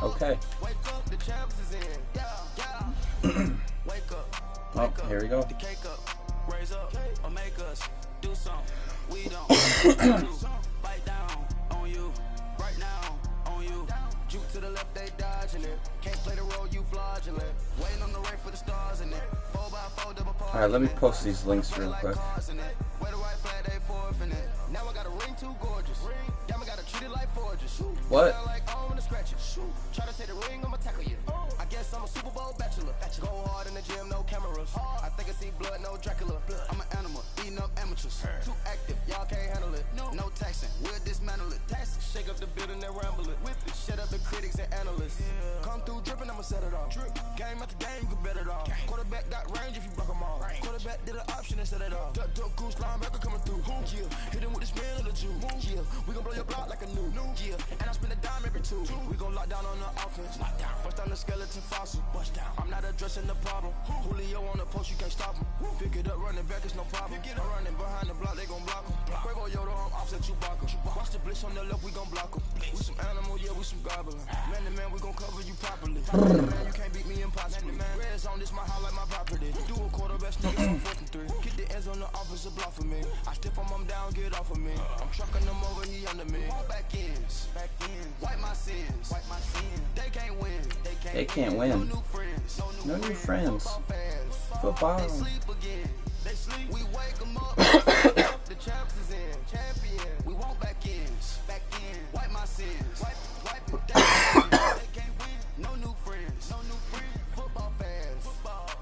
Okay. Oh, here we go. To the left, they dodging it. Can't play the role, you fraudulent. Waiting on the rain for the stars in it. 4x4 double park. Alright, let me post these links real quick. Where the white flag, they forfeiting it. Now I got a ring too gorgeous. Damn, I gotta treat it like forges. What? Like I'm gonna scratch it. Try to take the ring, I'ma tackle you. I guess I'm a Super Bowl bachelor. Go hard in the gym, no cameras. I think I see blood, no Dracula. I'm an animal, eating up amateurs. Too active, y'all can't handle it. No taxing, we'll dismantle it. Shake up the building and ramble it. Whip it, shut up the critics and analysts. Come through dripping, I'ma set it off. Game after game, you can bet it off. Quarterback got range if you block them all. Quarterback did an option and set it off. Duck, goose, linebacker coming through. Yeah, hit him with the spin of the Jew. Yeah, we gon' blow your block like a new. Yeah, and I spend a dime every two. We gon' lock down on the offense. Bust down the skeleton fossil. Bust down. I'm not addressing the problem. Julio on the post, you can't stop him. Pick it up, running back, it's no problem. I'm running behind the block, they gon' block him. Quavo Yoda, I'm offset Chewbacca. Watch the blitz on the left, we gon' block him. We some animal, yeah, we some goblin. Man to man, we gon' cover you properly. Man, you can't beat me impossible. Red zone, this my highlight, my property. Do a quarter best niggas on 4th and 3. Get the ends on the offensive block for me. I stiff them down, get off of me. I'm trucking them over, he under me. Back ends, wipe my sins, They can't win, They can't win. No new friends, No new friends. Football. They sleep again. They sleep. We wake them up. The champs is in. Champion. We want back ends. Wipe my sins. Wipe them down. They can't win. No new friends. Football fans.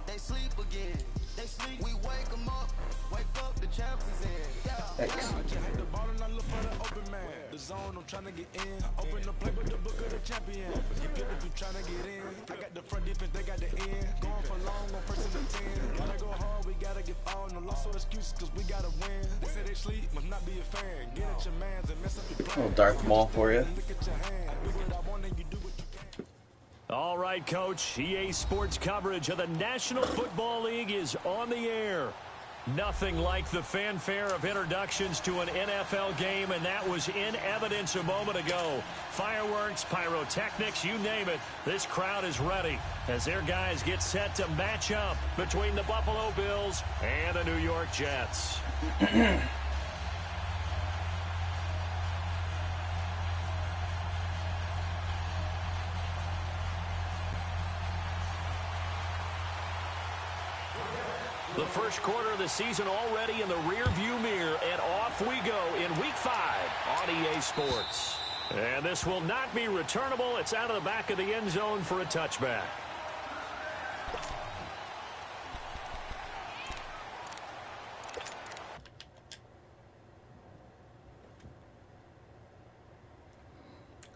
They sleep again. They sleep. We wake them up. Wake up. The champs is in. Thanks. The ball and I look for the open man. The zone, I'm trying to get in. Open the play with the book of the champion. You people be trying to get in. I got the front defense, they got the end. Going for long on first and 10. Gotta go hard, we gotta give all. No loss or excuses, cause we gotta win. They say they sleep, must not be a fan. Get at your mans and mess up your plan. Little Darth Maul for you. Look at your hand. Do what I want and you do what you can. All right, Coach. EA Sports coverage of the National Football League is on the air. Nothing like the fanfare of introductions to an NFL game, and that was in evidence a moment ago. Fireworks, pyrotechnics, you name it. This crowd is ready as their guys get set to match up between the Buffalo Bills and the New York Jets. The first quarter of the season already in the rearview mirror, and off we go in Week 5 on EA Sports. And this will not be returnable. It's out of the back of the end zone for a touchback.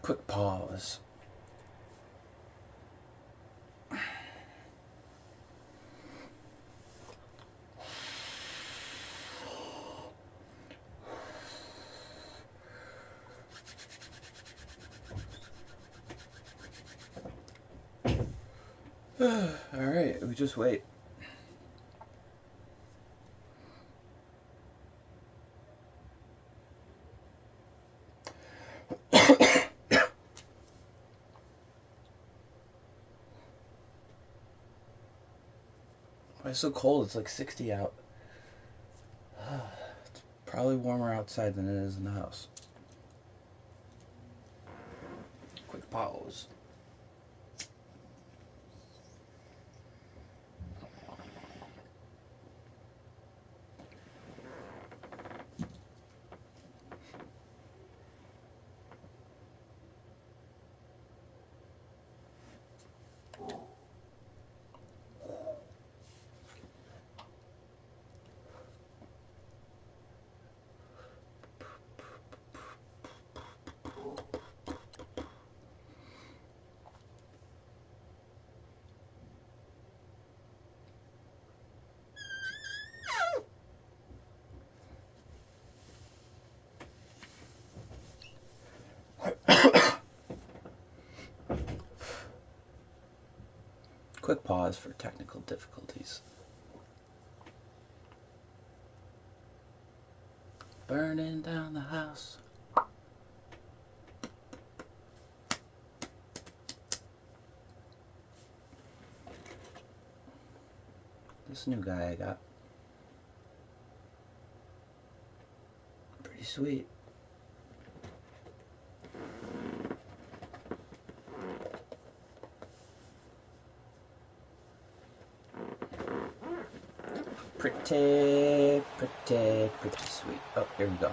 Quick pause. Alright, we just wait. Why is it so cold? It's like 60 out. It's probably warmer outside than it is in the house. Quick pause. Quick pause for technical difficulties. Burning down the house. This new guy I got. Pretty sweet. Pretty sweet. Oh, here we go.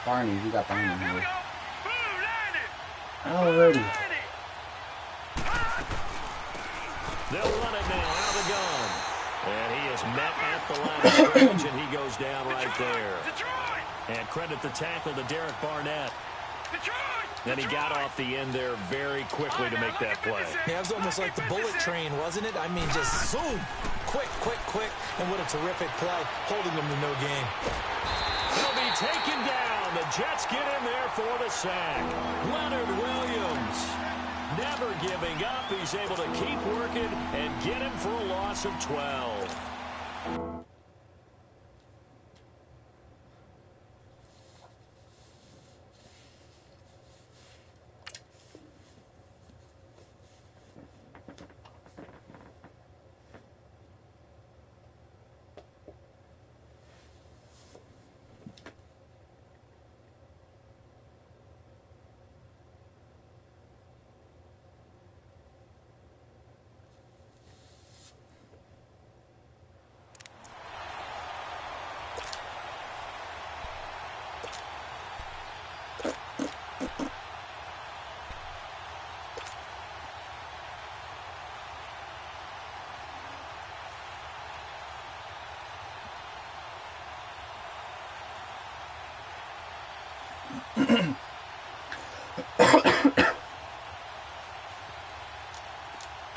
Barney, we got Barney here. Already. They'll run it now out of the gun. And he is met at the line of scrimmage, and he goes down right there. And credit the tackle to Derek Barnett. Then he got off the end there very quickly to make that play. Yeah, it was almost like the bullet train, wasn't it? I mean, just zoom. Quick. And what a terrific play, holding them to no gain. He'll be taken down. The Jets get in there for the sack. Leonard Williams, never giving up. He's able to keep working and get him for a loss of 12.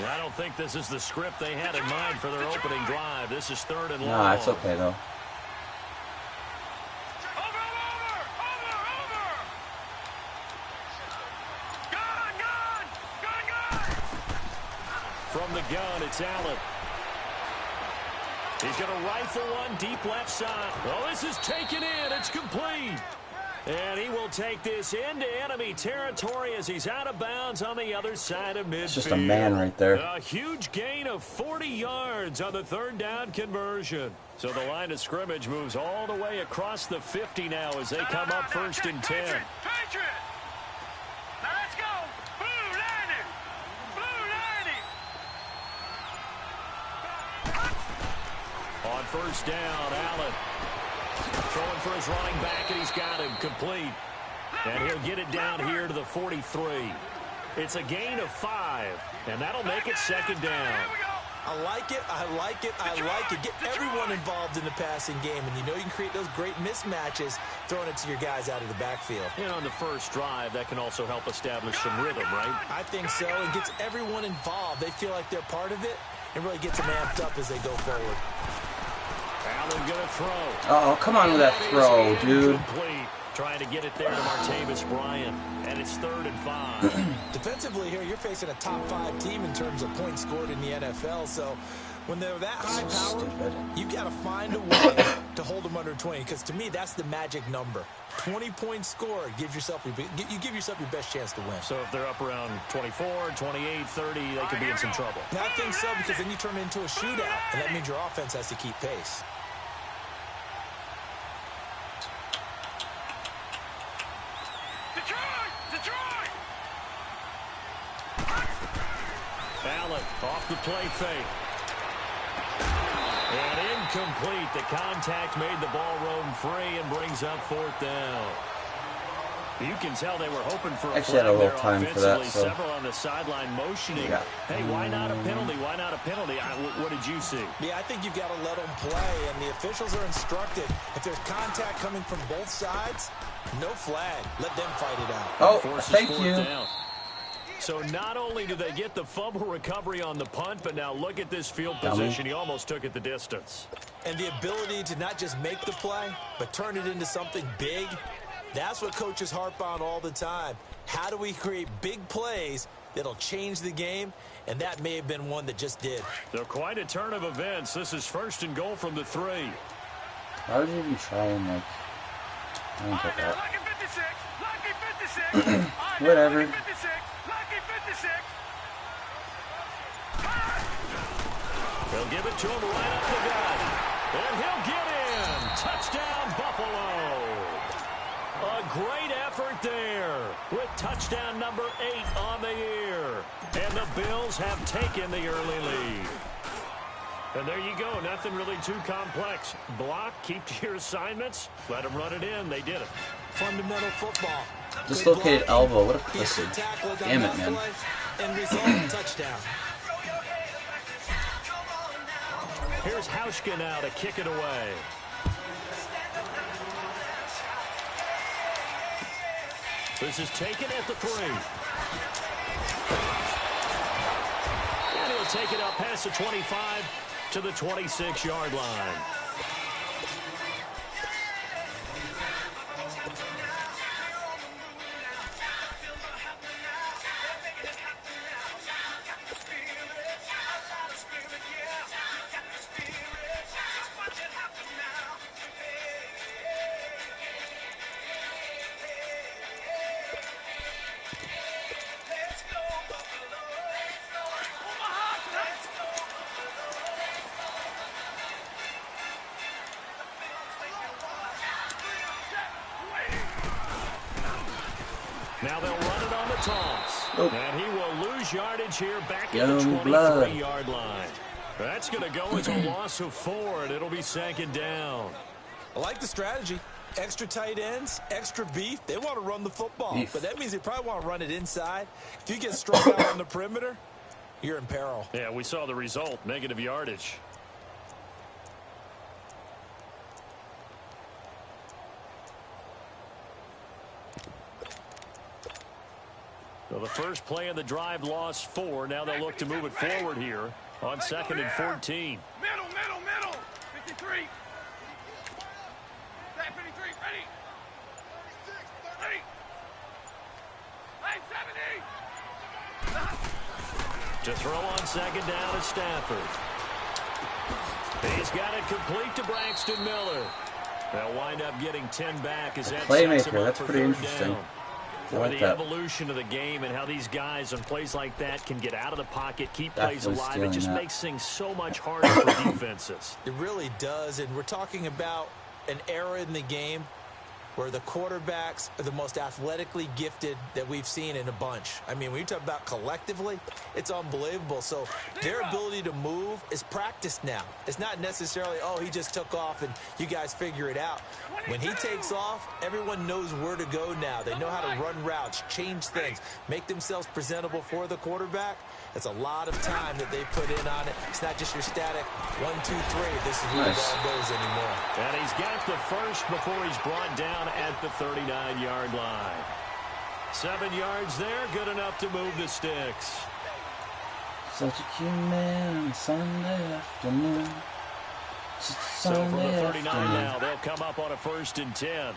I don't think this is the script they had in mind for their opening drive. This is 3rd and long. Nah, it's okay though. From the gun, it's Allen. He's going to rifle one deep left side. Well, this is taken in. It's complete. And he will take this into enemy territory as he's out of bounds on the other side of midfield. It's just a man right there. A huge gain of 40 yards on the 3rd down conversion. So the line of scrimmage moves all the way across the 50 now as they come up 1st and 10. Patriot. Now let's go. Blue landing. On 1st down, Allen throwing for his running back, and he's got him complete. And he'll get it down here to the 43. It's a gain of 5, and that'll make it 2nd down. I like it. Get everyone involved in the passing game, and you know you can create those great mismatches throwing it to your guys out of the backfield. And on the first drive, that can also help establish some rhythm, right? I think so. It gets everyone involved. They feel like they're part of it, and really gets them amped up as they go forward. Allen gonna throw. Oh, come on with that throw, dude. Complete. Trying to get it there to Martavis Bryant. And it's 3rd and 5. Defensively here, you're facing a top 5 team in terms of points scored in the NFL. So when they're that high powered, you got to find a way to hold them under 20. Because to me, that's the magic number. 20 points scored. You give yourself your best chance to win. So if they're up around 24, 28, 30, they could be in some trouble. I think so, because then you turn it into a shootout. And that means your offense has to keep pace. Allen off the play fake. And incomplete. The contact made the ball roam free and brings up 4th down. You can tell they were hoping for a flag there offensively. Several on the sideline motioning. Yeah. Hey, why not a penalty? Why not a penalty? What did you see? Yeah, I think you've got to let them play, and the officials are instructed. If there's contact coming from both sides, no flag. Let them fight it out. Oh, thank you. Down. So not only do they get the fumble recovery on the punt, but now look at this field Dummy. position. He almost took it the distance. And the ability to not just make the play, but turn it into something big, that's what coaches harp on all the time. How do we create big plays that'll change the game? And that may have been one that just did. So quite a turn of events. This is 1st and goal from the 3. Why would you even try and, like, I don't get that. Whatever. They'll give it to him right up the gut. And he'll get in. Touchdown, Buffalo. A great effort there with touchdown number 8 on the year. And the Bills have taken the early lead. And there you go. Nothing really too complex. Block, keep to your assignments, let them run it in. They did it. Fundamental football. Dislocated elbow. What a pussy. Damn it, man. And result, touchdown. Here's Hauschka now to kick it away. This is taken at the 3. And he'll take it up past the 25 to the 26-yard line. Now they'll run it on the toss. Nope. And he will lose yardage here back at Young the blood. 23-yard line. That's going to go as a loss of 4, and it'll be 2nd down. I like the strategy. Extra tight ends, extra beef. They want to run the football. Beef. But that means they probably want to run it inside. If you get struck out on the perimeter, you're in peril. Yeah, we saw the result, negative yardage. So the first play of the drive lost 4. Now they'll look to move it forward here on 2nd and 14. Middle. 53. That 53, ready. Ready. Hey, 70. To throw on 2nd down is Stafford. He's got it complete to Braxton Miller. They'll wind up getting 10 back as that sets him Playmaker, up that's for pretty 3rd interesting. down. I Or like the that. evolution of the game and how these guys on plays like that can get out of the pocket, keep Definitely plays alive. It stealing just that. makes things so much harder for defenses. It really does, and we're talking about an era in the game where the quarterbacks are the most athletically gifted that we've seen in a bunch. I mean, when you talk about collectively, it's unbelievable. So their ability to move is practiced now. It's not necessarily, oh, he just took off and you guys figure it out. When he takes off, everyone knows where to go now. They know how to run routes, change things, make themselves presentable for the quarterback. It's a lot of time that they put in on it. It's not just your static 1, 2, 3. This is where the ball goes anymore. And he's got the first before he's brought down at the 39-yard line. 7 yards there, good enough to move the sticks. Such a cute man on a Sunday afternoon. So from the 39 now, they'll come up on a 1st and 10.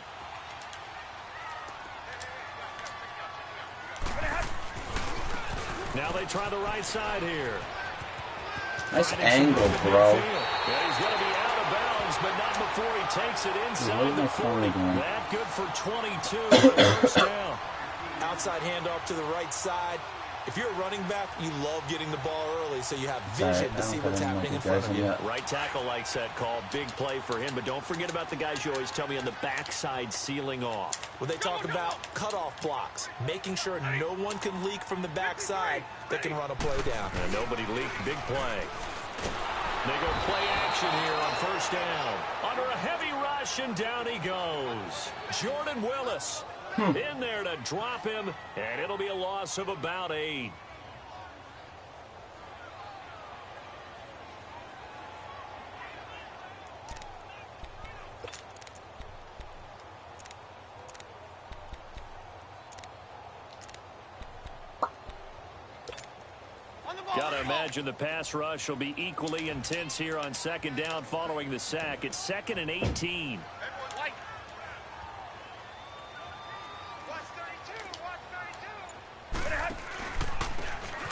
Now they try the right side here. Nice Finding some angle, room in bro. midfield. Yeah, he's going to be out of bounds, but not before he takes it inside the 40. That good for 22 for the 1st down. Outside handoff to the right side. If you're a running back, you love getting the ball early so you have vision to see what's happening in front of you. Right tackle likes that call. Big play for him, but don't forget about the guys you always tell me on the backside sealing off. When they talk about cutoff blocks, making sure no one can leak from the backside that can run a play down. And nobody leaked. Big play. They go play action here on 1st down. Under a heavy rush, and down he goes. Jordan Willis in there to drop him, and it'll be a loss of about 8. Got to imagine the pass rush will be equally intense here on second down following the sack. It's 2nd and 18.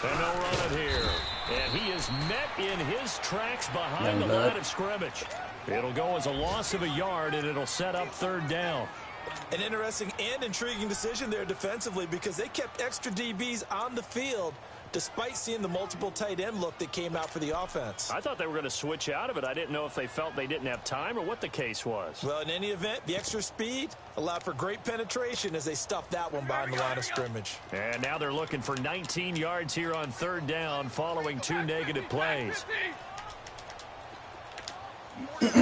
And they'll run it here. And he is met in his tracks behind the line of scrimmage. It'll go as a loss of a yard, and it'll set up 3rd down. An interesting and intriguing decision there defensively because they kept extra DBs on the field despite seeing the multiple tight end look that came out for the offense. I thought they were going to switch out of it. I didn't know if they felt they didn't have time or what the case was. Well, in any event, the extra speed allowed for great penetration as they stuffed that one behind the line of scrimmage. And now they're looking for 19 yards here on 3rd down following 2 negative plays. 21.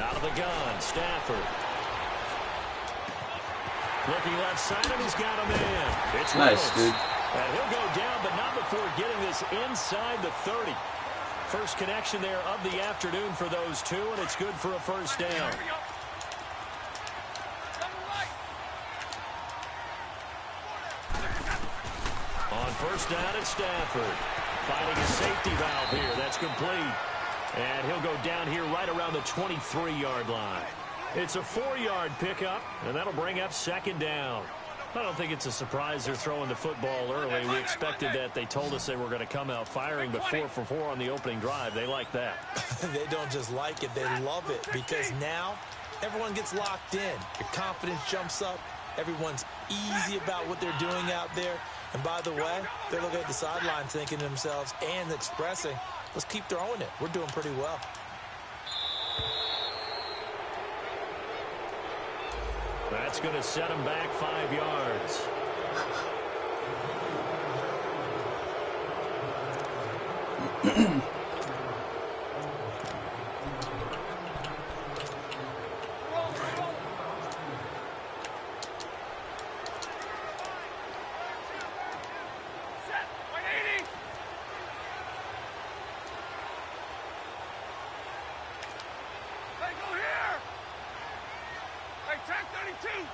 Out of the gun, Stafford. Looking left side, and he's got a man. It's nice, dude. And he'll go down, but not before getting this inside the 30. First connection there of the afternoon for those two, and it's good for a 1st down. On 1st down, it's Stafford. Finding a safety valve here. That's complete. And he'll go down here right around the 23-yard line. It's a 4-yard pickup, and that'll bring up 2nd down. I don't think it's a surprise they're throwing the football early. We expected that. They told us they were going to come out firing, but 4 for 4 on the opening drive. They like that. They don't just like it, they love it, because now everyone gets locked in. Your confidence jumps up. Everyone's easy about what they're doing out there. And by the way, they're looking at the sideline thinking to themselves and expressing, let's keep throwing it. We're doing pretty well. That's going to set him back 5 yards.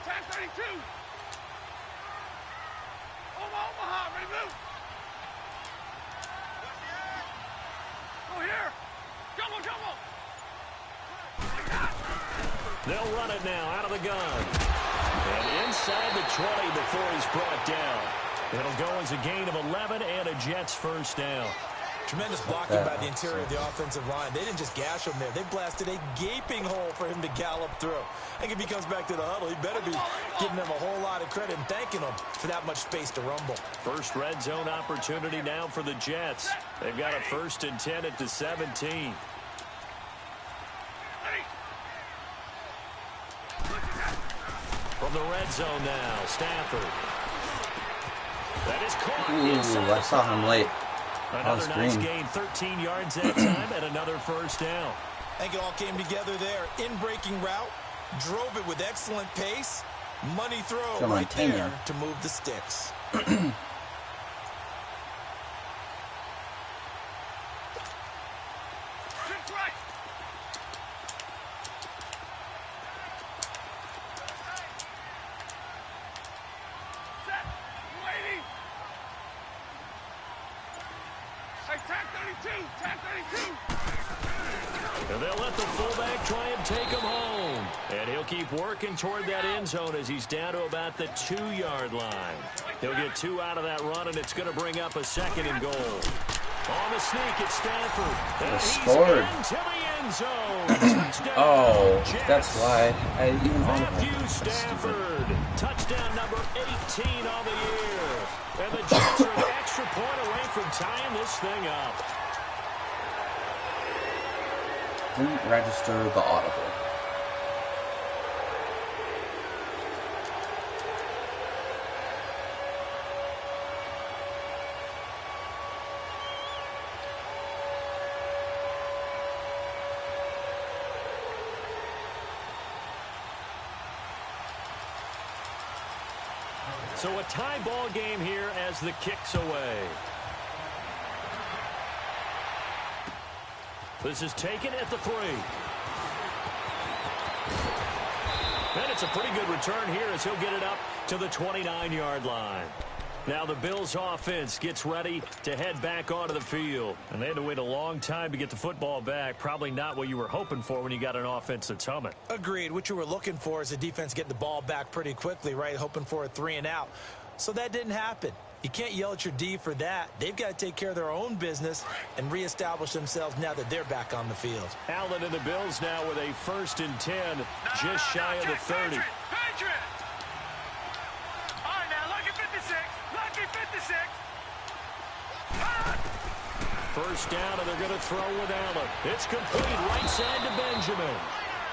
Tag 32. Omaha, ready to move. Go here. Jumbo. They'll run it now out of the gun. And inside the 20 before he's brought down. It'll go as a gain of 11 and a Jets 1st down. Tremendous blocking by the interior of the offensive line. They didn't just gash him there. They blasted a gaping hole for him to gallop through. I think if he comes back to the huddle, he better be giving them a whole lot of credit and thanking them for that much space to rumble. First red zone opportunity now for the Jets. They've got a 1st and 10 at the 17. From the red zone now, Stafford. That is caught. Ooh, I saw him late. Another nice gain, 13 yards that time, and another 1st down. I think it all came together there. In-breaking route, drove it with excellent pace. Money throw right there to move the sticks. Tag 32. And they'll let the fullback try and take him home. And he'll keep working toward that end zone as he's down to about the 2-yard line. He'll get 2 out of that run, and it's going to bring up a 2nd and goal. On the sneak, it's Stafford. And he's into the end zone. Touchdown, oh, Jets. that's why. Matthew Stafford. Touchdown number 18 on the year. And the Jets are an extra point away from tying this thing up. Didn't register the audible. So a tie ball game here as the kick's away. This is taken at the 3. And gets a pretty good return here as he'll get it up to the 29-yard line. Now the Bills offense gets ready to head back onto the field. And they had to wait a long time to get the football back. Probably not what you were hoping for when you got an offense that's humming. Agreed. What you were looking for is the defense getting the ball back pretty quickly, right? Hoping for a 3-and-out. So that didn't happen. You can't yell at your D for that. They've got to take care of their own business and reestablish themselves now that they're back on the field. Allen and the Bills now with a 1st and 10, just shy of the 30. First down, and they're going to throw with Allen. It's complete right side to Benjamin.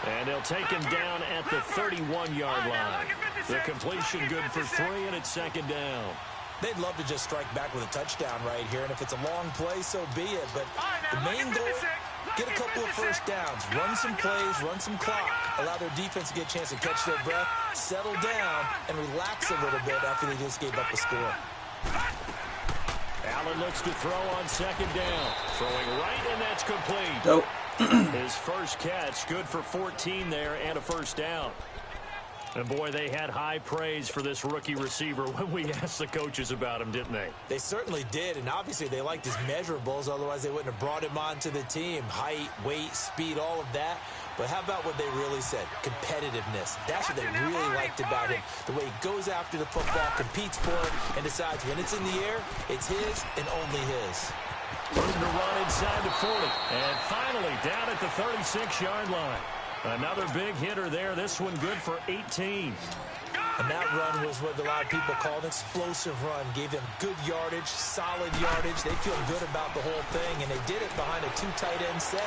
And they'll take him down at the 31-yard line. The completion good for 3, and it's 2nd down. They'd love to just strike back with a touchdown right here, and if it's a long play, so be it. But the main goal, get a couple of first downs, run some plays, run some clock, allow their defense to get a chance to catch their breath, settle down, and relax a little bit after they just gave up a score. Allen looks to throw on 2nd down. Throwing right, and that's complete. Nope. His first catch, good for 14 there and a 1st down. And, boy, they had high praise for this rookie receiver when we asked the coaches about him, didn't they? They certainly did, and obviously they liked his measurables. Otherwise, they wouldn't have brought him onto the team. Height, weight, speed, all of that. But how about what they really said? Competitiveness. That's what they really liked about him. The way he goes after the football, competes for it, and decides when it's in the air, it's his and only his. Room to run inside the 40. And finally down at the 36-yard line. Another big hitter there. This one good for 18. And that run was what a lot of people call an explosive run. Gave them good yardage, solid yardage. They feel good about the whole thing, and they did it behind a 2 tight end set.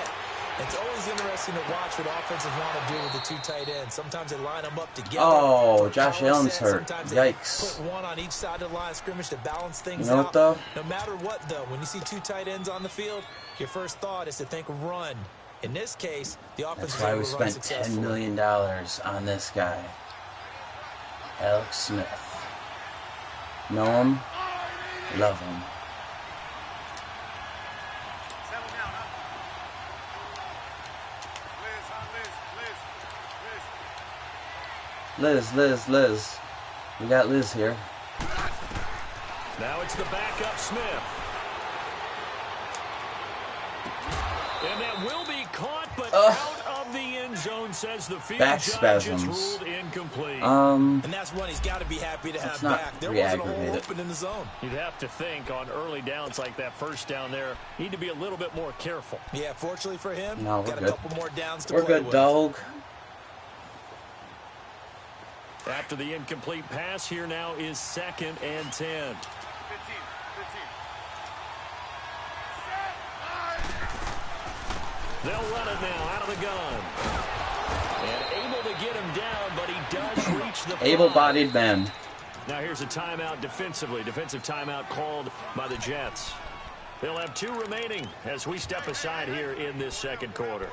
It's always interesting to watch what offenses want to do with the 2 tight ends. Sometimes they line them up together. Oh, Josh Allen's hurt. Sometimes Yikes. Put one on each side of the line of scrimmage to balance things You know out. what, though? No matter what, though, when you see 2 tight ends on the field, your first thought is to think run. In this case, the offense That's why we was able to run spent $10 successfully. million on this guy. Alex Smith. Know him? Love him. Settle down, huh? Liz. We got Liz here. Now it's the backup Smith. And that will be caught, but out of the end zone, says the field Back judge. spasms. It's ruled incomplete. And that's one he's got to be happy to have not back. There wasn't a hole re-aggravated. open in the zone. You'd have to think on early downs like that first down there, need to be a little bit more careful. Yeah, fortunately for him, No, we're got a good. couple more downs to We're play good, with. dog. After the incomplete pass, here now is 2nd and 10. 15. They'll run it now out of the gun. And able to get him down, but he does reach the 5. Able-bodied man. Now here's a timeout defensively. Defensive timeout called by the Jets. They'll have 2 remaining as we step aside here in this 2nd quarter.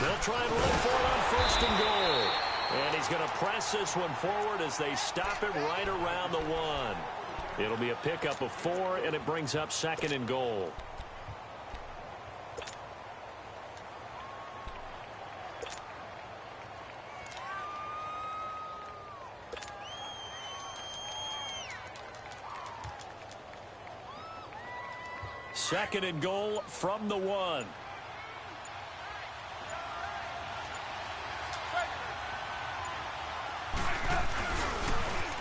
They'll try and run for it on 1st and goal. And he's going to press this one forward as they stop it right around the 1. It'll be a pickup of 4, and it brings up 2nd and goal. Second and goal from the 1.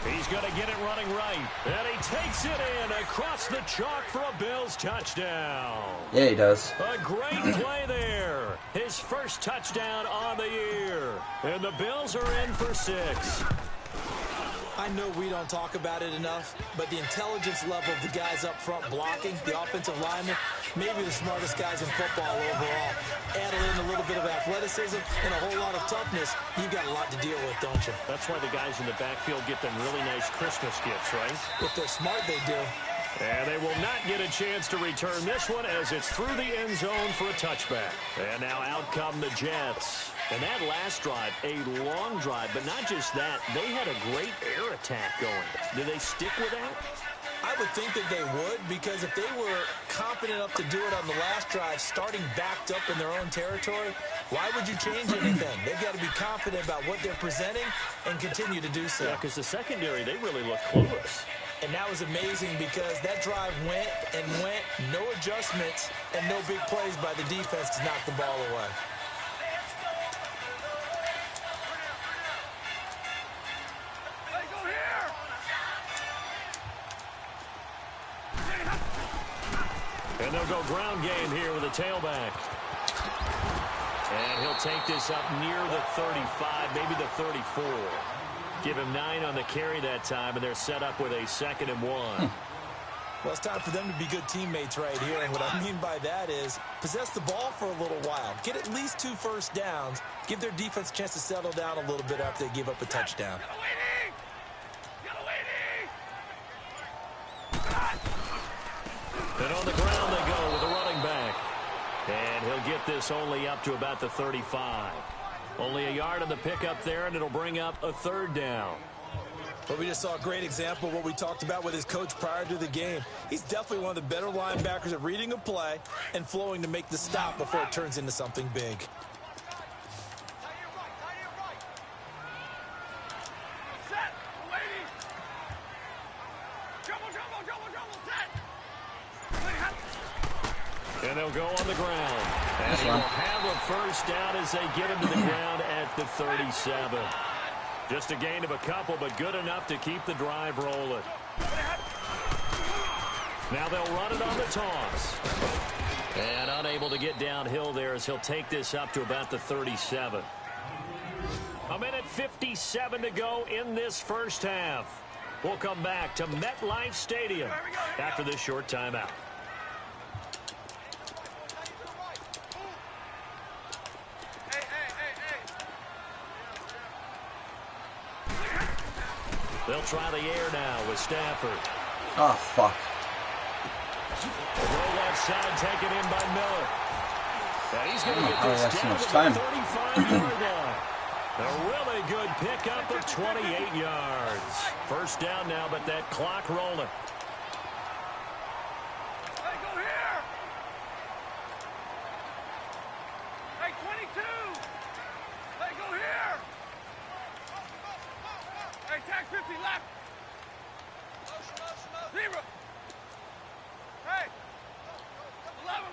He's going to get it running right. And he takes it in across the chalk for a Bills touchdown. Yeah, he does. A great play there. His first touchdown on the year. And the Bills are in for 6. I I know we don't talk about it enough, but the intelligence level of the guys up front blocking, the offensive linemen, maybe the smartest guys in football overall. Add in a little bit of athleticism and a whole lot of toughness, you've got a lot to deal with, don't you? That's why the guys in the backfield get them really nice Christmas gifts, right? If they're smart, they do. And they will not get a chance to return this one as it's through the end zone for a touchback. And now out come the Jets. And that last drive, a long drive, but not just that, they had a great air attack going. Do they stick with that? I would think that they would, because if they were confident enough to do it on the last drive, starting backed up in their own territory, why would you change anything? They've got to be confident about what they're presenting and continue to do so. Yeah, because the secondary, they really look clueless. And that was amazing because that drive went and went, no adjustments, and no big plays by the defense to knock the ball away. And they'll go ground game here with a tailback. And he'll take this up near the 35, maybe the 34. Give him 9 on the carry that time, and they're set up with a 2nd and 1. Well, it's time for them to be good teammates right here. And what I mean by that is possess the ball for a little while. Get at least 2 first downs. Give their defense a chance to settle down a little bit after they give up a touchdown. And on the ground they go with a running back. And he'll get this only up to about the 35. Only a yard on the pickup there, and it'll bring up a 3rd down. But we just saw a great example of what we talked about with his coach prior to the game. He's definitely one of the better linebackers at reading a play and flowing to make the stop before it turns into something big. And they'll go on the ground. And he will have a 1st down as they get him to the ground at the 37. Just a gain of a couple, but good enough to keep the drive rolling. Now they'll run it on the toss. And unable to get downhill there as he'll take this up to about the 37. 1:57 to go in this first half. We'll come back to MetLife Stadium after this short timeout. They'll try the air now with Stafford. Oh, fuck. Throw left side taken in by Miller. And he's going to get this down to the 35-yard line. A really good pickup of 28 yards. 1st down now, but that clock rolling. Hey, go here! Hey, 22! Hey, go here! Hey, tag 50 left! 0! Hey! 11!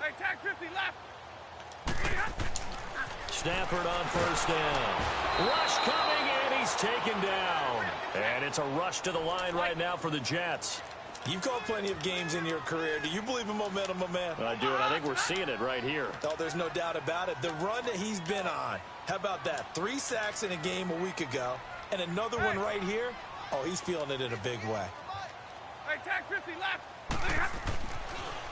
Hey, tag 50 left! Stafford on 1st down. Rush coming, and he's taken down. And it's a rush to the line right now for the Jets. You've called plenty of games in your career. Do you believe in momentum, my man? I do, and I think we're seeing it right here. Oh, there's no doubt about it. The run that he's been on. How about that? 3 sacks in a game a week ago, and another one right here. Oh, he's feeling it in a big way. Hey, tag 50 left!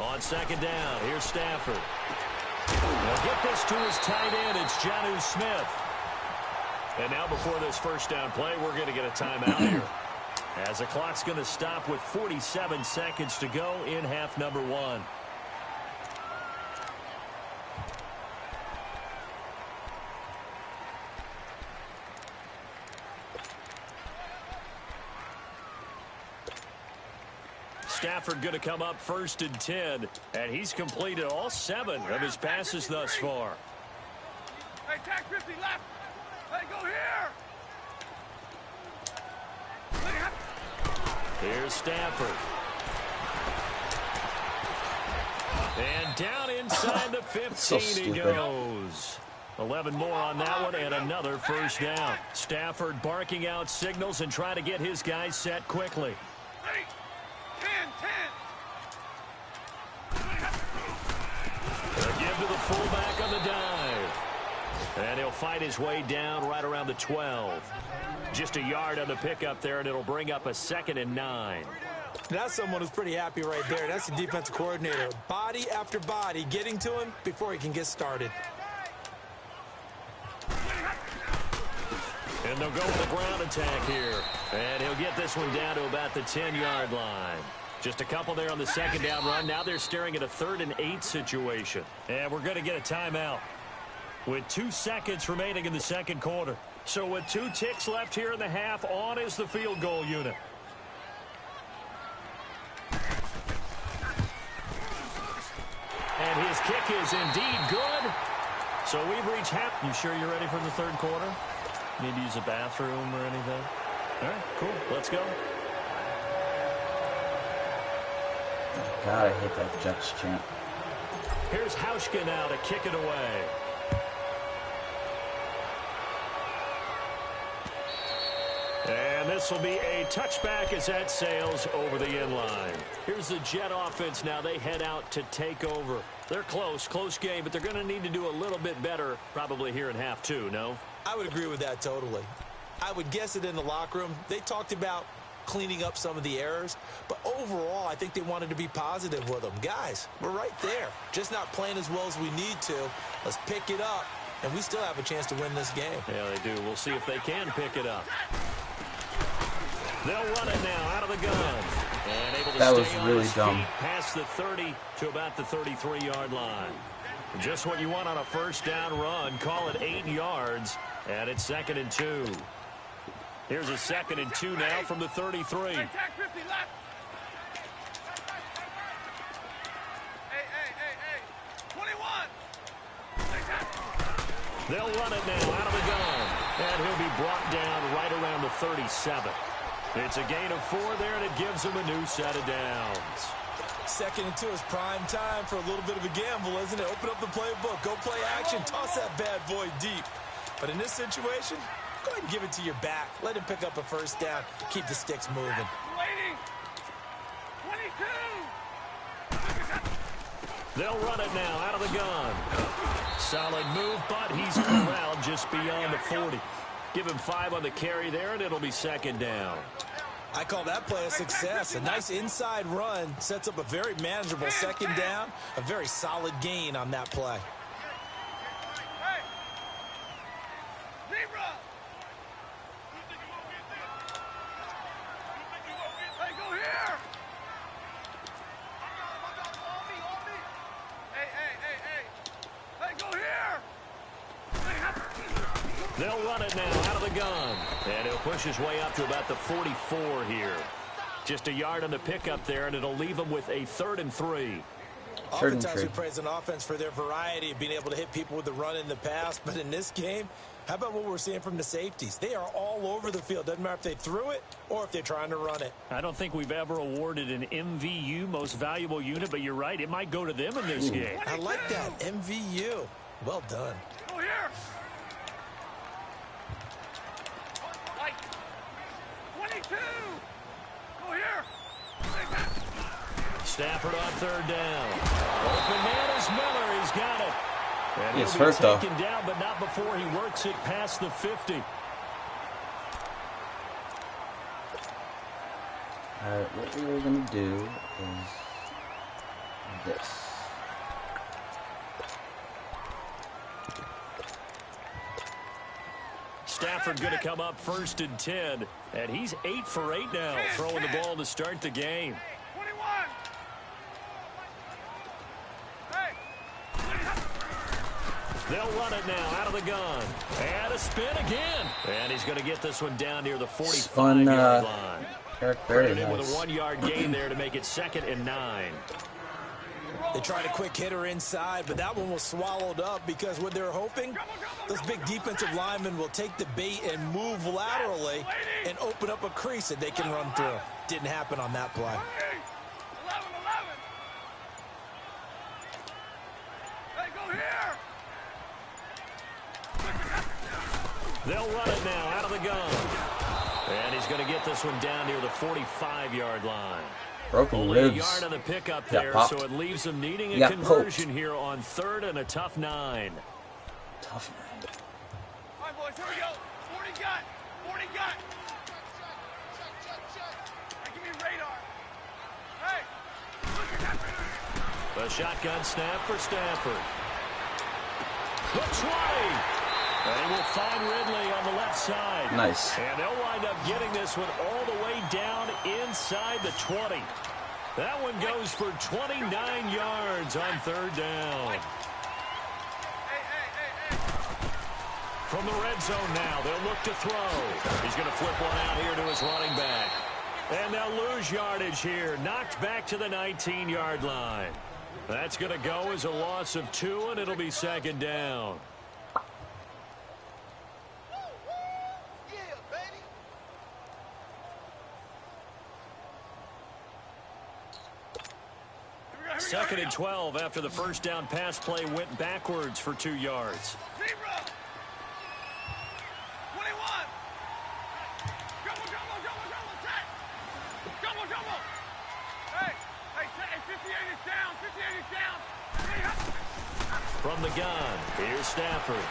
On 2nd down, here's Stafford. They'll get this to his tight end. It's Jonnu Smith. And now before this 1st down play, we're going to get a timeout here. As the clock's going to stop with 47 seconds to go in half number 1. Stafford going to come up 1st and 10, and he's completed all 7 of his passes thus far. Hey, tag 50 left! Hey, go here! Here's Stafford. And down inside the 15 he goes. 11 more on that one, and another 1st down. Stafford barking out signals and trying to get his guys set quickly. 10! They'll give to the fullback on the dive. And he'll fight his way down right around the 12. Just a yard on the pickup there, and it'll bring up a 2nd and 9. That's someone who's pretty happy right there. That's the defensive coordinator. Body after body getting to him before he can get started. And they'll go with a ground attack here. And he'll get this one down to about the 10-yard line. Just a couple there on the 2nd down run. Now they're staring at a 3rd and 8 situation. And we're going to get a timeout with 2 seconds remaining in the 2nd quarter. So with 2 ticks left here in the half, on is the field goal unit. And his kick is indeed good. So we've reached half. You sure you're ready for the 3rd quarter? Need to use a bathroom or anything? All right, cool. Let's go. God, I hate that Jets chant. Here's Hauschka now to kick it away. And this will be a touchback as that sails over the inline. Here's the Jet offense now. They head out to take over. They're close game, but they're going to need to do a little bit better probably here in half 2, no? I would agree with that totally. I would guess it in the locker room. They talked about cleaning up some of the errors, but overall, I think they wanted to be positive with them. Guys, we're right there. Just not playing as well as we need to. Let's pick it up, and we still have a chance to win this game. Yeah, they do. We'll see if they can pick it up. They'll run it now out of the gun. And able to that was stay on really his dumb. feet past the 30 to about the 33-yard line. Just what you want on a 1st down run. Call it 8 yards, and it's 2nd and 2. Here's a 2nd and 2 now from the 33. Attack 50 left. Hey. 21. They'll run it now out of the gun. And he'll be brought down right around the 37. It's a gain of 4 there, and it gives him a new set of downs. 2nd and 2 is prime time for a little bit of a gamble, isn't it? Open up the playbook, go play action, toss that bad boy deep. But in this situation, go ahead and give it to your back. Let him pick up a 1st down, keep the sticks moving. Waiting. 22. They'll run it now out of the gun. Solid move, but he's corralled just beyond the 40. Give him 5 on the carry there, and it'll be 2nd down. I call that play a success. A nice inside run sets up a very manageable 2nd down. A very solid gain on that play. Hey. Zebra. Hey, go here. Hey. Hey, go here. They'll run it now out of the gun. And he'll push his way up to about the 44 here. Just a yard on the pickup there, and it'll leave him with a 3rd and 3. Oftentimes we praise an offense for their variety of being able to hit people with the run in the past. But in this game, how about what we're seeing from the safeties? They are all over the field. Doesn't matter if they threw it or if they're trying to run it. I don't think we've ever awarded an MVU, most valuable unit, but you're right. It might go to them in this game. I like that. MVU. Well done. Go here. Like 22. Go here. Stafford on 3rd down. Open man is Miller. He's got it. And He's he'll be hurt, though. taken down, but not before he works it past the 50. All right, what we're going to do is this. Stafford going to come up 1st and 10. And he's 8 for 8 now, throwing the ball to start the game. 21. Hey. They'll run it now out of the gun. And a spin again. And he's going to get this one down near the 45-yard line. Very Nice. With a nice. 1-yard gain there to make it 2nd and 9. They tried a quick hitter inside, but that one was swallowed up because what they're hoping, those big defensive linemen will take the bait and move laterally and open up a crease that they can run through. Didn't happen on that play. 11. Hey, go here. They'll run it now out of the gun. And he's going to get this one down near the 45-yard line. Broken Only ribs. a yard on the pickup Yeah, there, pop. so it leaves them needing a Yeah, conversion here on 3rd and a tough 9. Tough boys, here we go. 40 gun. 40 gun. Hey, give me radar. Hey. The shotgun snap for Stafford. The 20. They will find Ridley on the left side. Nice. And they'll wind up getting this one all the way down inside the 20. That one goes for 29 yards on third down. From the red zone now, they'll look to throw. He's going to flip one out here to his running back. And they'll lose yardage here. Knocked back to the 19-yard line. That's going to go as a loss of 2, and it'll be second down. Second and 12 after the first down pass play went backwards for 2 yards. Zebra! 21! Double, set! Double! Hey, 58 is down, 58 is down! From the gun, here's Stafford.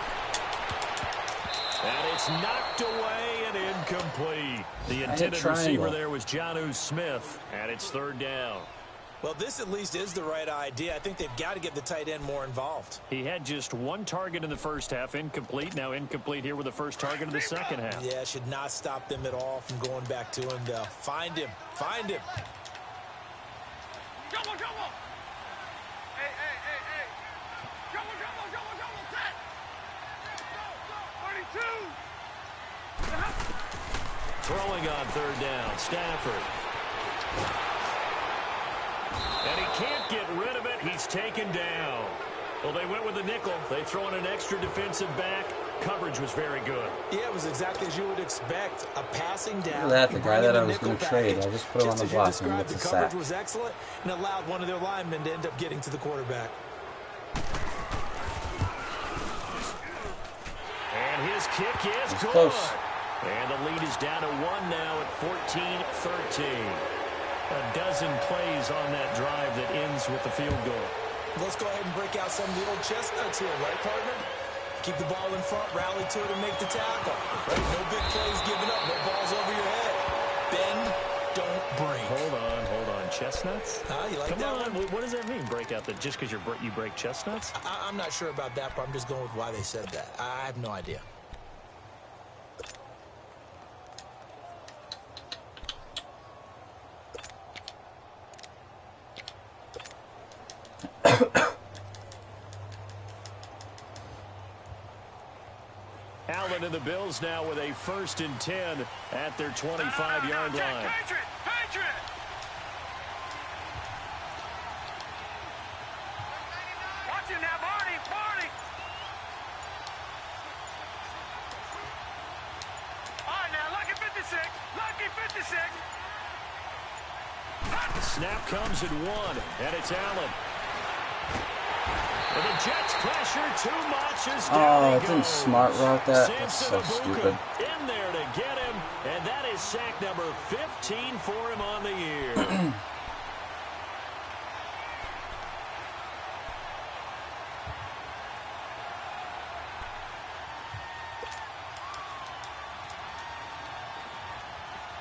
And it's knocked away and incomplete. The intended receiver there was Jonnu Smith, and it's third down. Well, this at least is the right idea. I think they've got to get the tight end more involved. He had just 1 target in the first half, incomplete. Now incomplete here with the first target in the second half. Yeah, should not stop them at all from going back to him, though. Find him. Double! Hey! Double, set! 32! Throwing on third down, Stafford. And he can't get rid of it. He's taken down. Well, they went with the nickel. They throw in an extra defensive back. Coverage was very good. Yeah, it was exactly as you would expect. A passing down. Look at that, the guy that I was going to trade. I just put him on the block and gets a sack. The coverage was excellent and allowed one of their linemen to end up getting to the quarterback. And his kick is good. Close. And the lead is down to 1 now at 14-13. A dozen plays on that drive that ends with the field goal. Let's go ahead and break out some of the old chestnuts here, right, partner? Keep the ball in front, rally to it, and make the tackle. Right? No big plays given up, no balls over your head. Bend, don't break. Hold on. Chestnuts? You like Come that on. one? What does that mean, break out? That just because you break chestnuts? I'm not sure about that, but I'm just going with why they said that. I have no idea. Allen and the Bills now with a 1st and 10 at their 25-yard line. Patriot! Watch it now, Barney! All right, now, lucky 56! The snap comes at 1, and it's Allen. And the Jets pressure too much as down he goes. Didn't smart route that. That's so stupid. In there to get him, and that is sack number 15 for him on the year.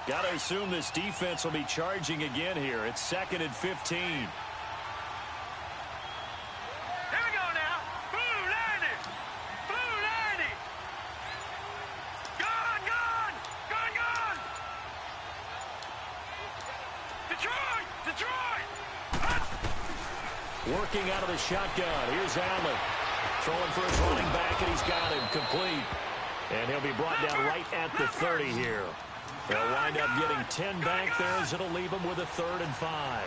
Got to assume this defense will be charging again here. It's 2nd and 15. Working out of the shotgun. Here's Allen. Throwing for his running back, and he's got him complete. And he'll be brought down right at the 30 here. They'll wind up getting 10 back there as it'll leave them with a 3rd and 5.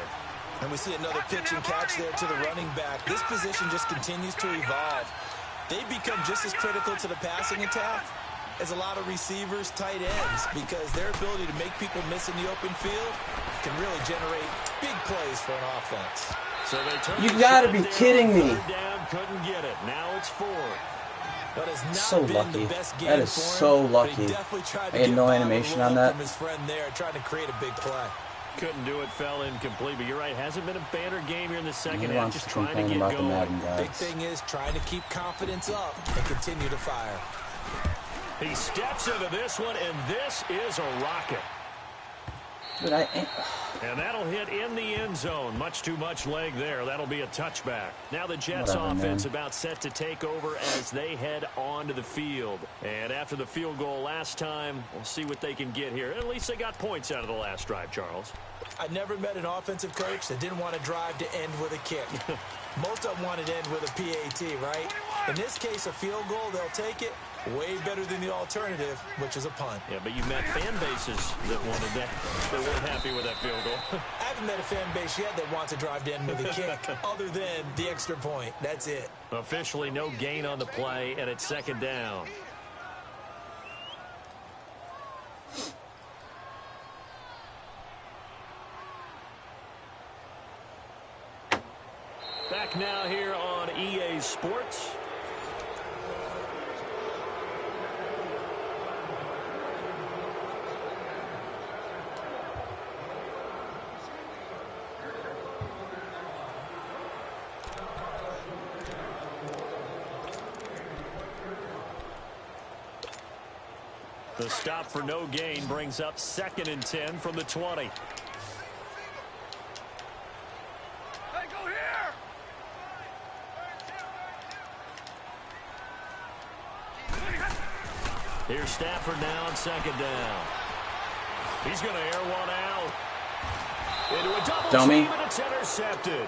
And we see another pitch and catch there to the running back. This position just continues to evolve. They become just as critical to the passing attack as a lot of receivers, tight ends, because their ability to make people miss in the open field can really generate big plays for an offense. So they turn. You gotta be kidding me. Down, couldn't get it. Now it's 4. But it's not So been lucky. the best game That is for him, so but lucky. he definitely tried to I had get no by animation the on roll that. from his friend there, trying to create a big play. Couldn't do it, fell incomplete. But you're right, hasn't been a banner game here in the second He half. wants Just to trying to complain get about the going. Madden Big guys. thing is trying to keep confidence up and continue to fire. He steps into this one, and this is a rocket. Dude, And that'll hit in the end zone. Much too much leg there. That'll be a touchback. Now the Jets offense about set to take over as they head onto the field. And after the field goal last time, we'll see what they can get here. At least they got points out of the last drive, Charles. I never met an offensive coach that didn't want to drive to end with a kick. Most of them wanted to end with a PAT, right? In this case, a field goal, they'll take it. Way better than the alternative, which is a punt. Yeah, but you met fan bases that wanted that. They weren't happy with that field goal. I haven't met a fan base yet that wants to drive to end with a kick other than the extra point. That's it. Officially no gain on the play, and it's second down. Back now here on EA Sports. The stop for no gain brings up 2nd and 10 from the 20. Hey, go here! Here's Stafford now on 2nd down. He's going to air one out. Into a double Dummy. team, and it's intercepted.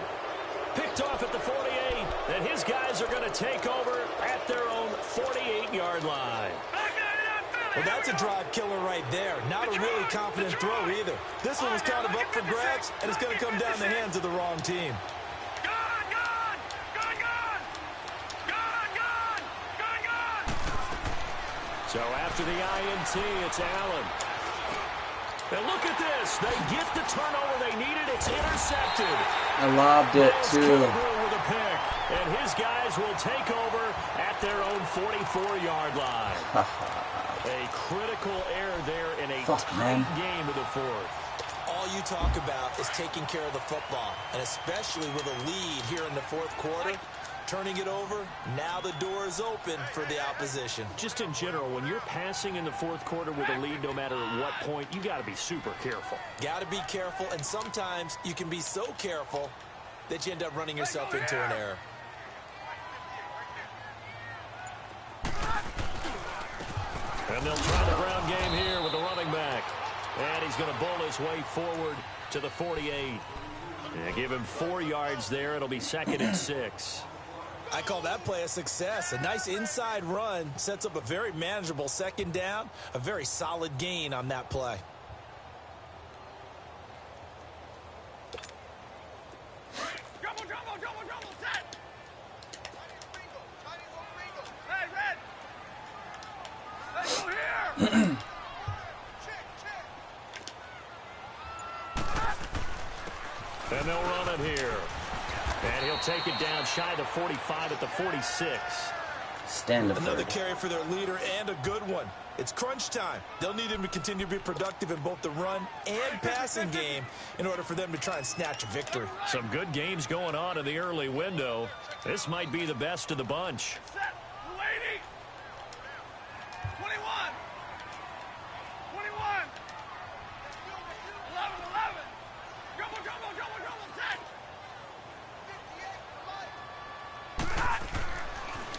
Picked off at the 48, and his guys are going to take over at their own 48-yard line. Well, that's a drive killer right there. Not a really confident throw either. This one was kind of up for grabs, and it's going to come down the hands of the wrong team. So after the INT, it's Allen. And look at this. They get the turnover they needed. It's intercepted. I lobbed it too. With a pick. And his guys will take over at their own 44-yard line. A critical error there in a tight game of the fourth. All you talk about is taking care of the football, and especially with a lead here in the fourth quarter. Turning it over, now the door is open for the opposition. Just in general, when you're passing in the fourth quarter with a lead, no matter at what point, you got to be super careful. Got to be careful, and sometimes you can be so careful that you end up running yourself into an error. And they'll try the ground game here with the running back. And he's going to bowl his way forward to the 48. And give him 4 yards there. It'll be 2nd and 6. I call that play a success. A nice inside run sets up a very manageable 2nd down. A very solid gain on that play. Double, set! Hey, Red! Hey, go here! And they'll run it here. And he'll take it down shy of the 45 at the 46. Another carry for their leader, and a good one. It's crunch time. They'll need him to continue to be productive in both the run and passing game in order for them to try and snatch a victory. Some good games going on in the early window. This might be the best of the bunch. Set! 80! 21! 21! 11! Double, set!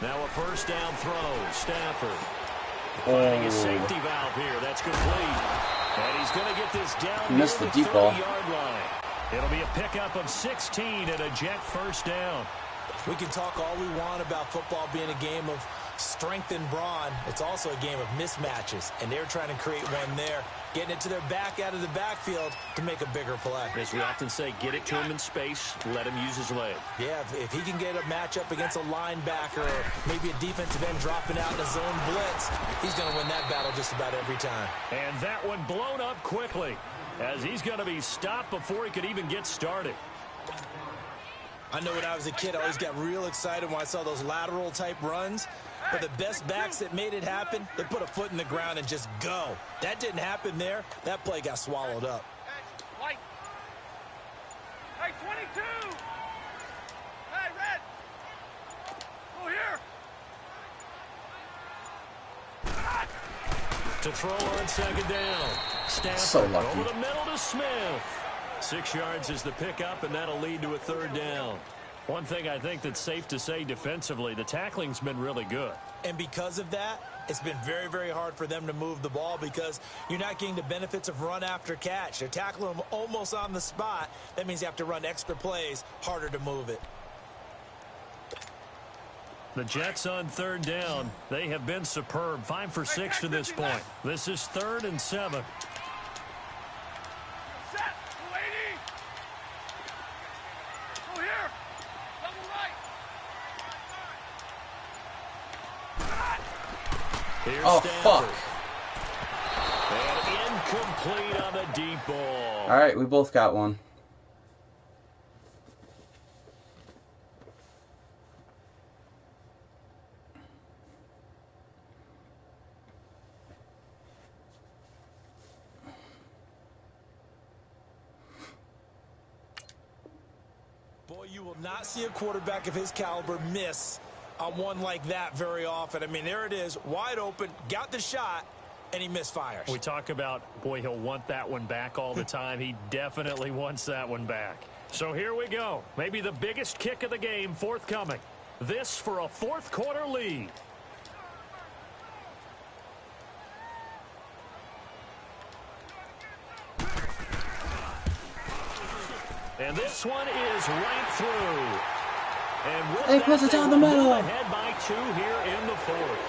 Now a first down throw. Stafford finding a safety valve here. That's complete. And he's going to get this down missed near the deep ball. 30-yard line. It'll be a pickup of 16 and a Jet first down. We can talk all we want about football being a game of strength and brawn. It's also a game of mismatches, and they're trying to create one there, getting it to their back out of the backfield to make a bigger play. As we often say, get it to him in space, let him use his leg. Yeah, if he can get a matchup against a linebacker or maybe a defensive end dropping out in a zone blitz, he's going to win that battle just about every time. And that one blown up quickly as he's going to be stopped before he could even get started. I know when I was a kid, I always got real excited when I saw those lateral-type runs. But the best backs that made it happen, they put a foot in the ground and just go. That didn't happen there. That play got swallowed up. White. Hey, 22! Hey, Red! Go here! To throw on second down. Stafford So lucky. over the middle to Smith. 6 yards is the pickup, and that'll lead to a third down. One thing I think that's safe to say defensively, the tackling's been really good. And because of that, it's been very, very hard for them to move the ball because you're not getting the benefits of run after catch. They're tackling them almost on the spot. That means you have to run extra plays, harder to move it. The Jets on third down. They have been superb. 5 for 6 to this point. This is 3rd and 7. Set. 280. Go here. Double right. Here's Oh, Stafford. fuck. And incomplete on the deep ball. All right, we both got one. Boy, you will not see a quarterback of his caliber miss on one like that very often. I mean, there it is, wide open, got the shot, and he misfires. We talk about, boy, he'll want that one back all the time. He definitely wants that one back. So here we go. Maybe the biggest kick of the game forthcoming. This for a fourth quarter lead. And this one is right through. And with Hey, that, puts it they down the will middle. move ahead by 2 here in the 4th.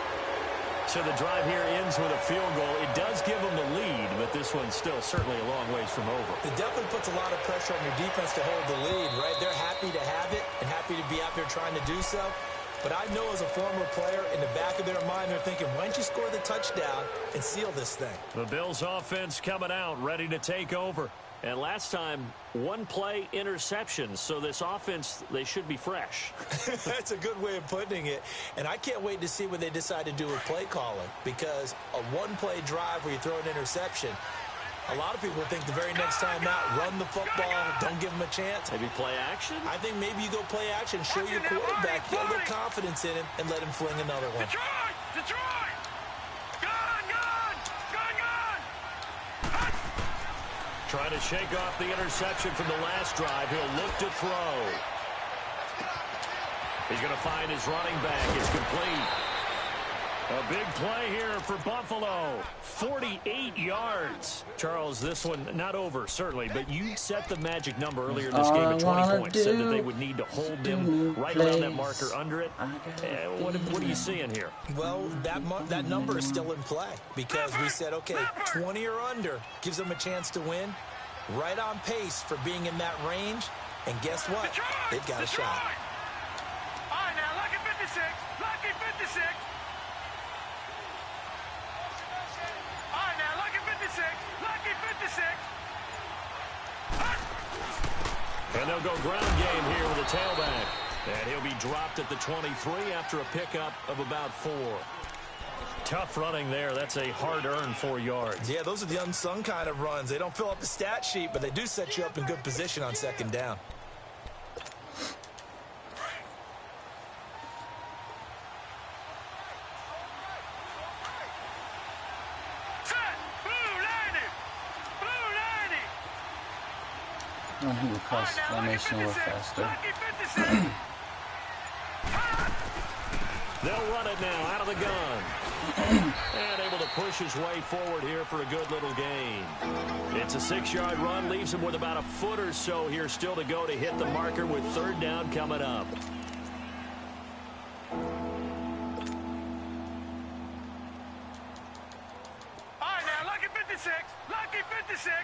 So the drive here ends with a field goal. It does give them the lead, but this one's still certainly a long ways from over. It definitely puts a lot of pressure on your defense to hold the lead, right? They're happy to have it and happy to be out there trying to do so. But I know as a former player, in the back of their mind, they're thinking, why don't you score the touchdown and seal this thing? The Bills offense coming out, ready to take over. And last time, 1 play interception. So this offense, they should be fresh. That's a good way of putting it. And I can't wait to see what they decide to do with play calling, because a 1-play drive where you throw an interception, a lot of people think the very next time out, run the football, don't give them a chance. Maybe play action? I think maybe you go play action, show your quarterback, get a little confidence in him, and let him fling another one. Detroit! Detroit! Gone! Gone! Gone! Gone! Trying to shake off the interception from the last drive. He'll look to throw. He's going to find his running back. It's complete. A big play here for Buffalo. 48 yards. Charles, this one not over, certainly, but you set the magic number earlier in this game at 20 points. Said that they would need to hold them right around that marker under it. What are you seeing here? Well, that number is still in play because we said, okay, 20 or under gives them a chance to win. Right on pace for being in that range. And guess what? They've got a shot. All right, now, lucky 56. Lucky 56. All right, now, lucky 56. Lucky 56. And they'll go ground game here with a tailback. And he'll be dropped at the 23 after a pickup of about 4. Tough running there. That's a hard-earned 4 yards. Yeah, those are the unsung kind of runs. They don't fill up the stat sheet, but they do set you up in good position on second down. He will cross formation a little faster. They'll run it now out of the gun. And able to push his way forward here for a good little gain. It's a 6-yard run. Leaves him with about a foot or so here still to go to hit the marker with third down coming up. All right, now, lucky 56. Lucky 56.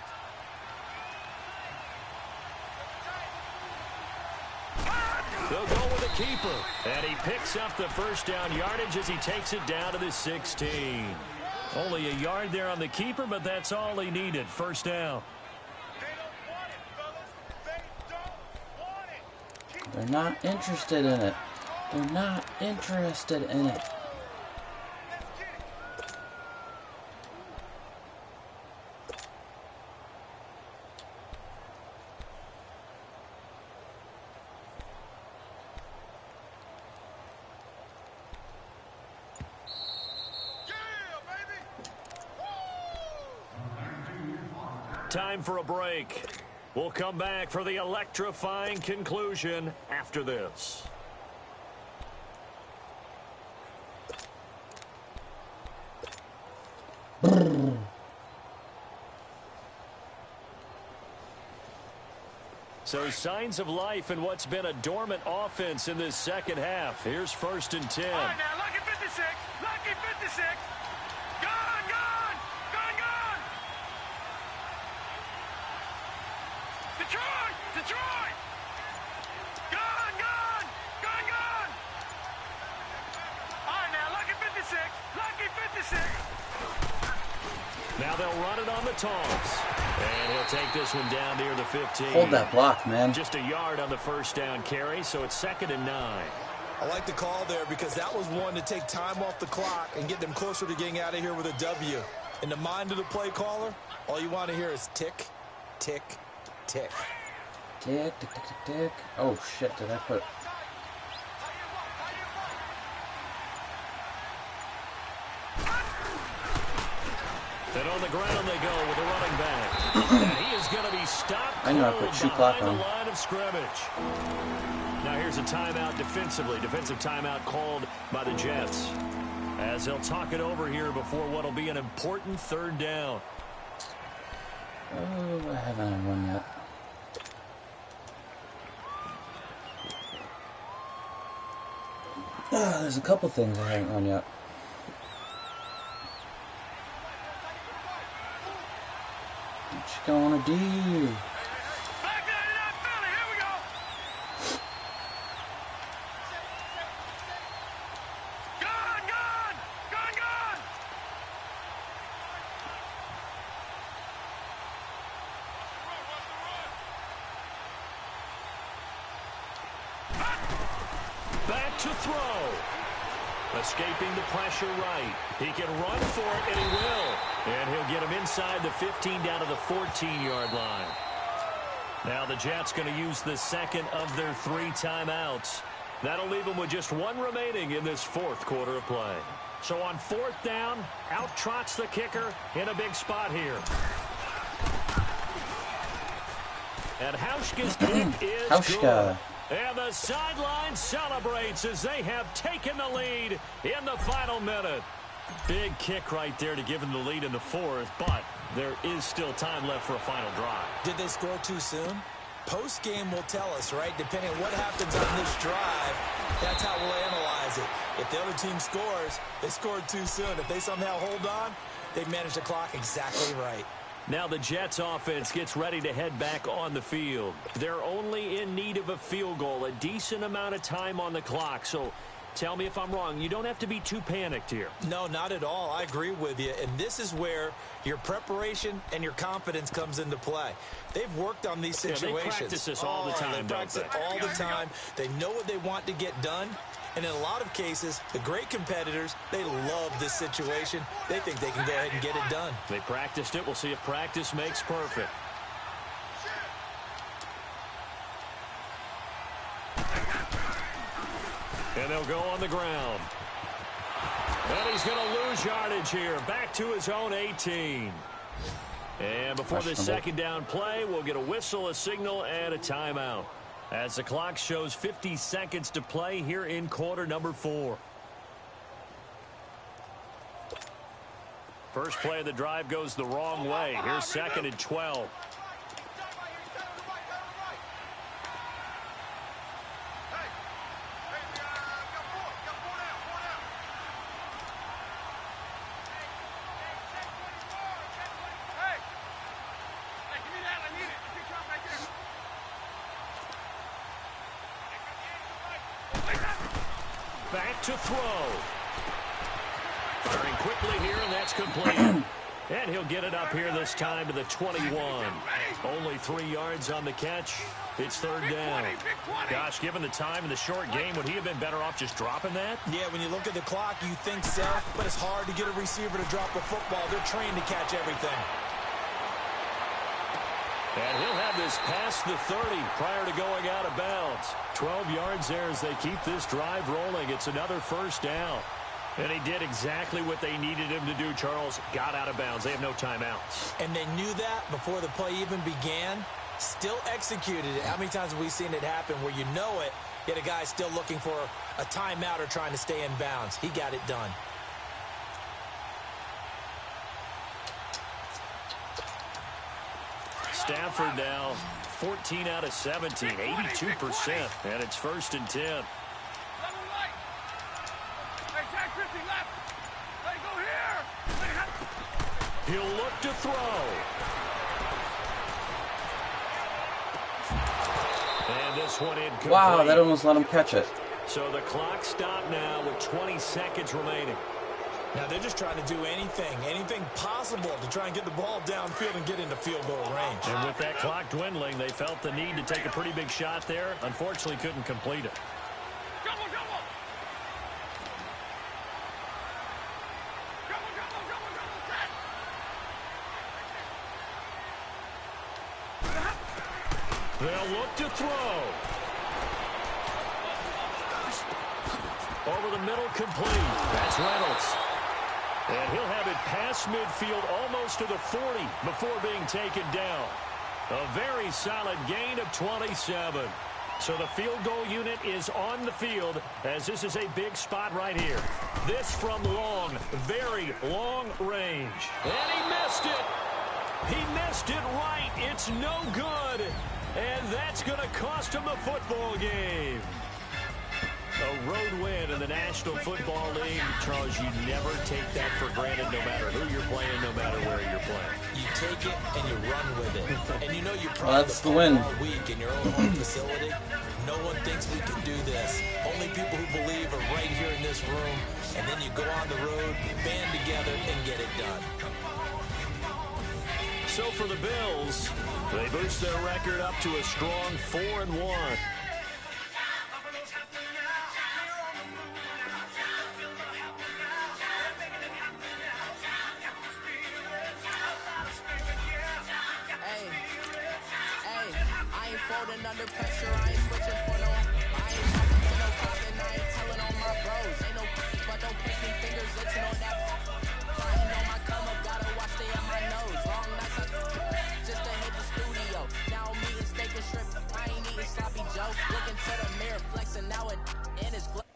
They'll go with a keeper. And he picks up the first down yardage as he takes it down to the 16. Only a yard there on the keeper, but that's all he needed. First down. They're not interested in it. They're not interested in it. Time for a break. We'll come back for the electrifying conclusion after this. So signs of life in what's been a dormant offense in this second half. Here's 1st and 10. All right, now, lucky 56. Lucky 56. Gone, gone. Gone, gone. Detroit. Detroit. Gone, gone. Gone, gone. All right, now, lucky 56. Lucky 56. Now they'll run it on the toss. And he'll take this one down near the 15. Hold that block, man. Just a yard on the first down carry, so it's 2nd and 9. I like the call there because that was one to take time off the clock and get them closer to getting out of here with a W. In the mind of the play caller, all you want to hear is tick, tick, tick. Tick, tick, tick, tick, tick. Oh, shit. Did I put... And on the ground they go with a running back. And he is going to be stopped I know I put shoe clock behind on. the line of scrimmage. Now here's a timeout defensively. Defensive timeout called by the Jets. As they'll talk it over here before what will be an important 3rd down. Oh, I haven't had one yet. There's a couple things I haven't run yet. What you gonna do? Back there in that Philly. Here we go. Gone, gone. Gone, gone. Back to throw. Escaping the pressure right. He can run for it, and he will. And he'll get him inside the 15 down to the 14-yard line. Now the Jets going to use the 2nd of their 3 timeouts. That'll leave them with just 1 remaining in this 4th quarter of play. So on 4th down, out trots the kicker in a big spot here. And Hauschka's kick is good. And the sideline celebrates as they have taken the lead in the final minute. Big kick right there to give them the lead in the 4th, but there is still time left for a final drive. Did they score too soon? Post-game will tell us, right? Depending on what happens on this drive, that's how we'll analyze it. If the other team scores, they scored too soon. If they somehow hold on, they manage the clock exactly right. Now the Jets offense gets ready to head back on the field. They're only in need of a field goal, a decent amount of time on the clock. So tell me if I'm wrong. You don't have to be too panicked here. No, not at all. I agree with you. And this is where your preparation and your confidence comes into play. They've worked on these situations. They practice this all the time, They practice it all the time. They know what they want to get done. And in a lot of cases, the great competitors, they love this situation. They think they can go ahead and get it done. They practiced it. We'll see if practice makes perfect. And they'll go on the ground. And he's going to lose yardage here. Back to his own 18. And before this 2nd down play, we'll get a whistle, a signal, and a timeout. As the clock shows 50 seconds to play here in quarter number 4. First play of the drive goes the wrong way. Here's 2nd and 12. Back to throw. Firing quickly here, and that's complete. And he'll get it up here this time to the 21. Only 3 yards on the catch. It's 3rd down. Gosh, given the time in the short game, would he have been better off just dropping that? Yeah, when you look at the clock, you think so, but it's hard to get a receiver to drop a football. They're trained to catch everything. And he'll have this past the 30 prior to going out of bounds. 12 yards there as they keep this drive rolling. It's another 1st down. And he did exactly what they needed him to do, Charles. Got out of bounds. They have no timeouts. And they knew that before the play even began. Still executed it. How many times have we seen it happen where you know it, yet a guy still looking for a timeout or trying to stay in bounds? He got it done. Stafford now 14 out of 17, 82%. And it's 1st and 10. Level right. Hey, tag 50 left. Hey, go here. He'll look to throw. And this one incomplete. Wow, that almost let him catch it. So the clock stopped now with 20 seconds remaining. Now they're just trying to do anything possible to try and get the ball downfield and get into field goal range. And with that clock dwindling, they felt the need to take a pretty big shot there. Unfortunately, couldn't complete it. Double, double. Double, double, double, double, set. They'll look to throw. Over the middle, complete. That's Reynolds. And he'll have it past midfield almost to the 40 before being taken down. A very solid gain of 27. So the field goal unit is on the field as this is a big spot right here. This from long, very long range. And he missed it. He missed it right. It's no good. And that's going to cost him the football game. A road win in the National Football League. Charles, you never take that for granted no matter who you're playing, no matter where you're playing. You take it and you run with it. And you know you're Well, that's the win. all week in your own home facility. No one thinks we can do this. Only people who believe are right here in this room. And then you go on the road, band together, and get it done. So for the Bills, they boost their record up to a strong 4-1. Under pressure, I ain't switching for no. I ain't talking to no cop and I ain't telling on my bros. Ain't no but don't push me, fingers itching on that. Crying on my come up, gotta watch stay on my nose. Long nights just to hit the studio. Now I'm eating steak and shrimp. I ain't eating sloppy Joe. Looking to the mirror, flexing now it in his glove.